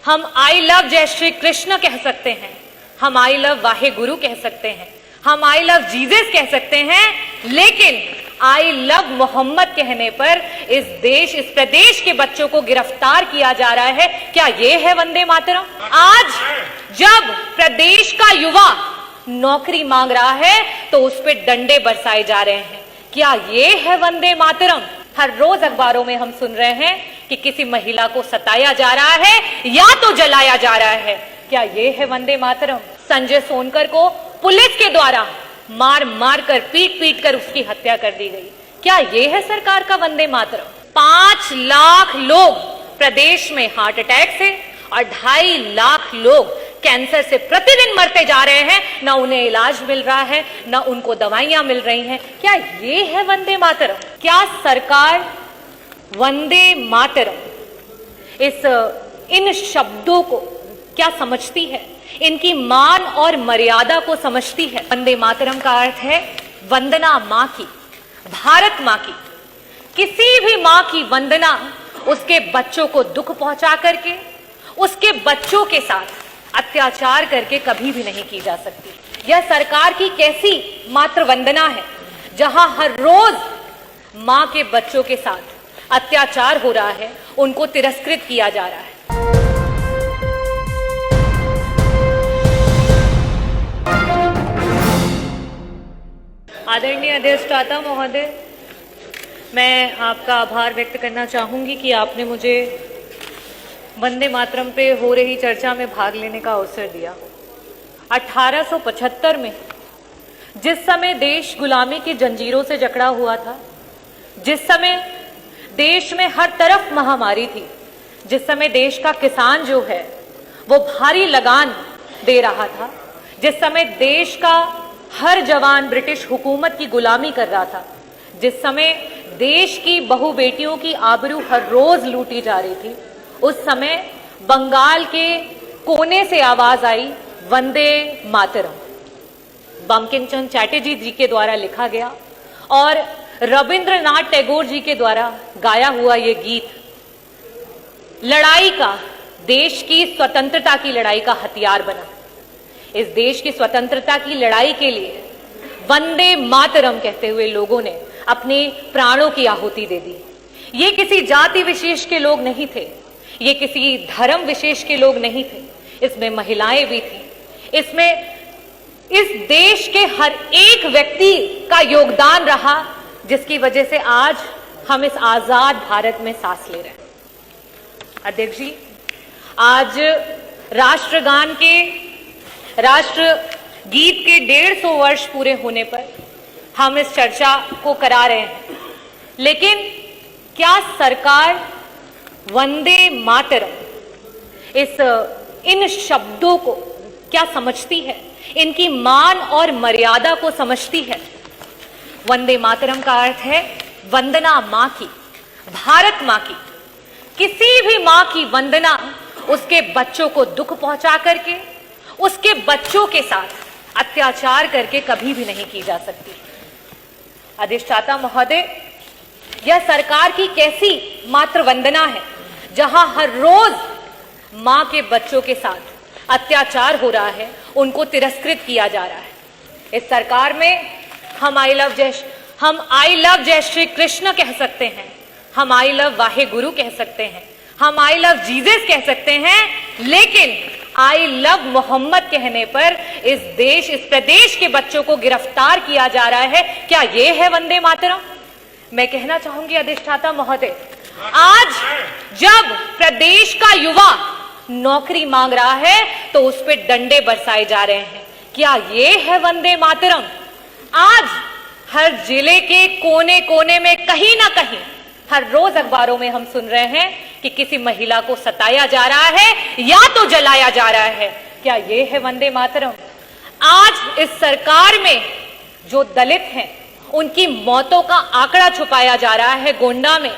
हम I love जय श्री कृष्ण कह सकते हैं, हम आई लव वाहे गुरु कह सकते हैं, हम आई लव जीसस कह सकते हैं, लेकिन आई लव मोहम्मद कहने पर इस प्रदेश के बच्चों को गिरफ्तार किया जा रहा है। क्या ये है वंदे मातरम? आज जब प्रदेश का युवा नौकरी मांग रहा है तो उस पर डंडे बरसाए जा रहे हैं। क्या ये है वंदे मातरम? हर रोज अखबारों में हम सुन रहे हैं कि किसी महिला को सताया जा रहा है या तो जलाया जा रहा है। क्या ये है वंदे मातरम? संजय सोनकर को पुलिस के द्वारा मार मार कर पीट पीट कर उसकी हत्या कर दी गई। क्या ये है सरकार का वंदे मातरम? 5 लाख लोग प्रदेश में हार्ट अटैक से और 2.5 लाख लोग कैंसर से प्रतिदिन मरते जा रहे हैं। ना उन्हें इलाज मिल रहा है, ना उनको दवाइयां मिल रही हैं। क्या ये है वंदे मातरम? क्या सरकार वंदे मातरम इन शब्दों को क्या समझती है? इनकी मान और मर्यादा को समझती है? वंदे मातरम का अर्थ है वंदना मां की, भारत मां की। किसी भी मां की वंदना उसके बच्चों को दुख पहुंचा करके, उसके बच्चों के साथ अत्याचार करके कभी भी नहीं की जा सकती। यह सरकार की कैसी मातृ वंदना है जहां हर रोज मां के बच्चों के साथ अत्याचार हो रहा है, उनको तिरस्कृत किया जा रहा है। आदरणीय अधिष्ठाता महोदय, मैं आपका आभार व्यक्त करना चाहूंगी कि आपने मुझे वंदे मातरम पे हो रही चर्चा में भाग लेने का अवसर दिया। 1875 में जिस समय देश गुलामी की जंजीरों से जकड़ा हुआ था, जिस समय देश में हर तरफ महामारी थी, जिस समय देश का किसान जो है वो भारी लगान दे रहा था, जिस समय देश का हर जवान ब्रिटिश हुकूमत की गुलामी कर रहा था, जिस समय देश की बहु बेटियों की आबरू हर रोज लूटी जा रही थी, उस समय बंगाल के कोने से आवाज आई वंदे मातरम। बंकिम चंद्र चटर्जी जी के द्वारा लिखा गया और रविंद्रनाथ टैगोर जी के द्वारा गाया हुआ ये गीत लड़ाई का, देश की स्वतंत्रता की लड़ाई का हथियार बना। इस देश की स्वतंत्रता की लड़ाई के लिए वंदे मातरम कहते हुए लोगों ने अपने प्राणों की आहुति दे दी। ये किसी जाति विशेष के लोग नहीं थे, ये किसी धर्म विशेष के लोग नहीं थे, इसमें महिलाएं भी थी, इसमें इस देश के हर एक व्यक्ति का योगदान रहा, जिसकी वजह से आज हम इस आजाद भारत में सांस ले रहे हैं। अध्यक्ष जी, आज राष्ट्रगान के, राष्ट्र गीत के 150 वर्ष पूरे होने पर हम इस चर्चा को करा रहे हैं, लेकिन क्या सरकार वंदे मातरम इन शब्दों को क्या समझती है? इनकी मान और मर्यादा को समझती है? वंदे मातरम का अर्थ है वंदना मां की, भारत मां की। किसी भी मां की वंदना उसके बच्चों को दुख पहुंचा करके, उसके बच्चों के साथ अत्याचार करके कभी भी नहीं की जा सकती। अधिष्ठाता महोदय, यह सरकार की कैसी मातृ वंदना है जहां हर रोज मां के बच्चों के साथ अत्याचार हो रहा है, उनको तिरस्कृत किया जा रहा है। इस सरकार में हम आई लव जय श्री कृष्ण कह सकते हैं, हम आई लव वाहे गुरु कह सकते हैं, हम आई लव जीसस कह सकते हैं, लेकिन आई लव मोहम्मद कहने पर इस प्रदेश के बच्चों को गिरफ्तार किया जा रहा है। क्या ये है वंदे मातरम? मैं कहना चाहूंगी अधिष्ठाता महोदय, आज जब प्रदेश का युवा नौकरी मांग रहा है तो उस पर डंडे बरसाए जा रहे हैं। क्या ये है वंदे मातरम? आज हर जिले के कोने कोने में कहीं ना कहीं हर रोज अखबारों में हम सुन रहे हैं कि किसी महिला को सताया जा रहा है या तो जलाया जा रहा है। क्या ये है वंदे मातरम? आज इस सरकार में जो दलित हैं उनकी मौतों का आंकड़ा छुपाया जा रहा है। गोंडा में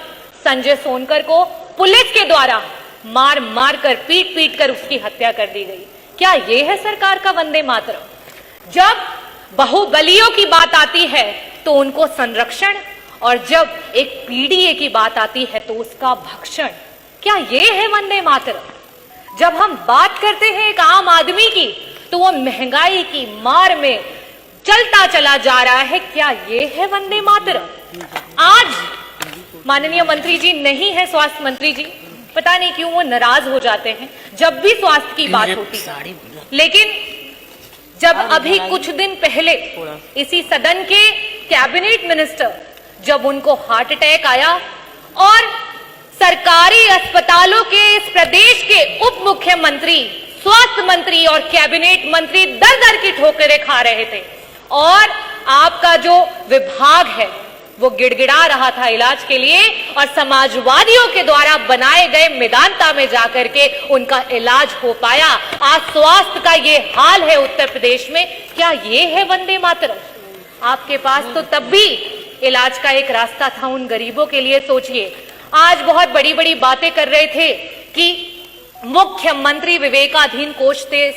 संजय सोनकर को पुलिस के द्वारा मार मार कर पीट पीट कर उसकी हत्या कर दी गई। क्या ये है सरकार का वंदे मातरम? जब बाहुबलियों की बात आती है तो उनको संरक्षण, और जब एक पीडीए की बात आती है तो उसका भक्षण। क्या ये है वंदे मातरम? जब हम बात करते हैं एक आम आदमी की, तो वो महंगाई की मार में चलता चला जा रहा है। क्या ये है वंदे मातरम? आज माननीय मंत्री जी नहीं है, स्वास्थ्य मंत्री जी, पता नहीं क्यों वो नाराज हो जाते हैं जब भी स्वास्थ्य की बात होती है। लेकिन जब अभी कुछ दिन पहले इसी सदन के कैबिनेट मिनिस्टर, जब उनको हार्ट अटैक आया और सरकारी अस्पतालों के इस प्रदेश के उप मुख्यमंत्री, स्वास्थ्य मंत्री और कैबिनेट मंत्री दर दर की ठोकरें खा रहे थे और आपका जो विभाग है वो गिड़गिड़ा रहा था इलाज के लिए, और समाजवादियों के द्वारा बनाए गए मैदानता में जाकर के उनका इलाज हो पाया। आज स्वास्थ्य का ये हाल है उत्तर प्रदेश में। क्या ये है वंदे मातरम? आपके पास तो तब भी इलाज का एक रास्ता था उन गरीबों के लिए। सोचिए, आज बहुत बड़ी बड़ी बातें कर रहे थे कि मुख्यमंत्री विवेकाधीन कोष से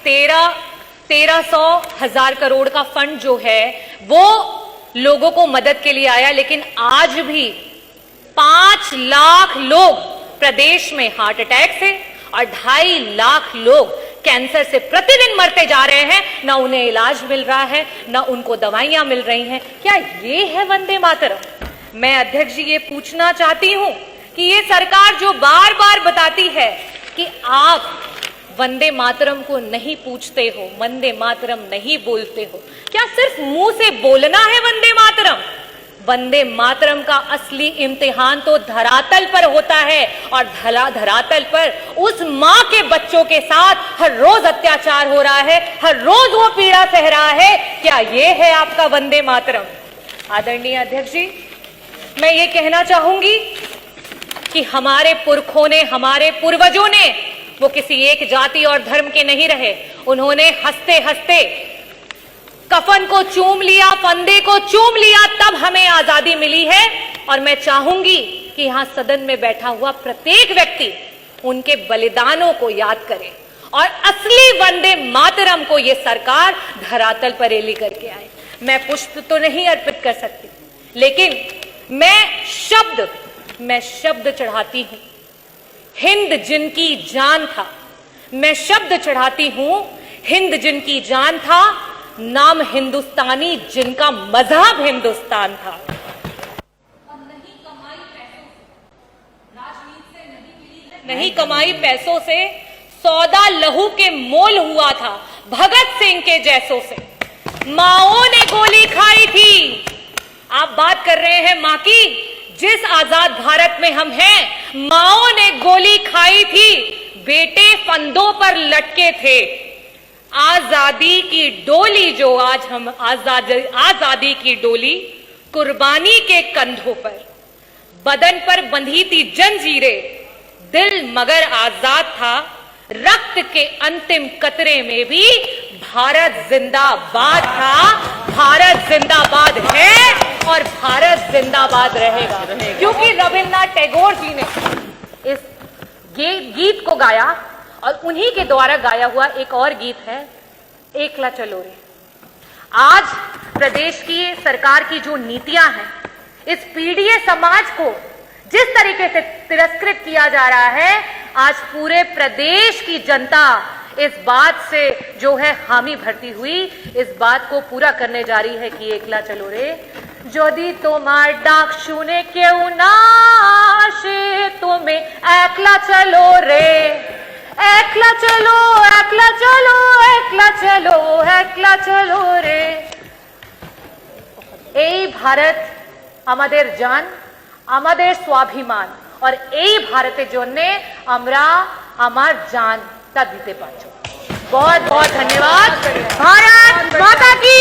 1300,000 करोड़ का फंड जो है वो लोगों को मदद के लिए आया, लेकिन आज भी 5 लाख लोग प्रदेश में हार्ट अटैक से और 2.5 लाख लोग कैंसर से प्रतिदिन मरते जा रहे हैं। ना उन्हें इलाज मिल रहा है, ना उनको दवाइयां मिल रही हैं। क्या ये है वंदे मातरम? मैं अध्यक्ष जी ये पूछना चाहती हूं कि ये सरकार जो बार बार बताती है कि आप वंदे मातरम को नहीं पूछते हो, वंदे मातरम नहीं बोलते हो, क्या सिर्फ मुंह से बोलना है वंदे मातरम? वंदे मातरम का असली इम्तिहान तो धरातल पर होता है, और धरातल पर उस मां के बच्चों के साथ हर रोज अत्याचार हो रहा है, हर रोज वो पीड़ा सह रहा है। क्या ये है आपका वंदे मातरम? आदरणीय अध्यक्ष जी, मैं ये कहना चाहूंगी कि हमारे पुरखों ने, हमारे पूर्वजों ने, वो किसी एक जाति और धर्म के नहीं रहे। उन्होंने हंसते हंसते कफन को चूम लिया, फंदे को चूम लिया, तब हमें आजादी मिली है। और मैं चाहूंगी कि यहां सदन में बैठा हुआ प्रत्येक व्यक्ति उनके बलिदानों को याद करे और असली वंदे मातरम को ये सरकार धरातल पर लेकर आए। मैं पुष्प तो नहीं अर्पित कर सकती, लेकिन मैं शब्द चढ़ाती हूं। हिंद जिनकी जान था, मैं शब्द चढ़ाती हूं। हिंद जिनकी जान था, नाम हिंदुस्तानी जिनका मजहब हिंदुस्तान था। नहीं कमाई पैसों से सौदा लहू के मोल हुआ था भगत सिंह के जैसों से। माओं ने गोली खाई थी। आप बात कर रहे हैं मां की, जिस आजाद भारत में हम हैं, माओं ने गोली खाई थी, बेटे फंदों पर लटके थे। आजादी की डोली जो आज हम आजादी की डोली कुर्बानी के कंधों पर, बदन पर बंधी थी जंजीरें, दिल मगर आजाद था। रक्त के अंतिम कतरे में भी भारत जिंदाबाद था। भारत जिंदाबाद है और भारत जिंदाबाद रहेगा, क्योंकि रविन्द्रनाथ टैगोर जी ने इस गीत को गाया और उन्हीं के द्वारा गाया हुआ एक और गीत है, एकला चलो रे। आज प्रदेश की सरकार की जो नीतियां हैं, इस पीड़ित समाज को जिस तरीके से तिरस्कृत किया जा रहा है, आज पूरे प्रदेश की जनता इस बात से जो है हामी भरती हुई, इस बात को पूरा करने जा रही है कि एकला चलो रे। যদি তোমার ডাক শুনে কেউ না আসে, তুমি একলা চলো রে, একলা চলো, একলা চলো, একলা চলো, একলা চলো রে। এই ভারত আমাদের জান, আমাদের স্বাভিমান, और এই ভারতের জন্য আমরা আমার জানটা দিতে পারছি। बहुत बहुत धन्यवाद। भारत माता की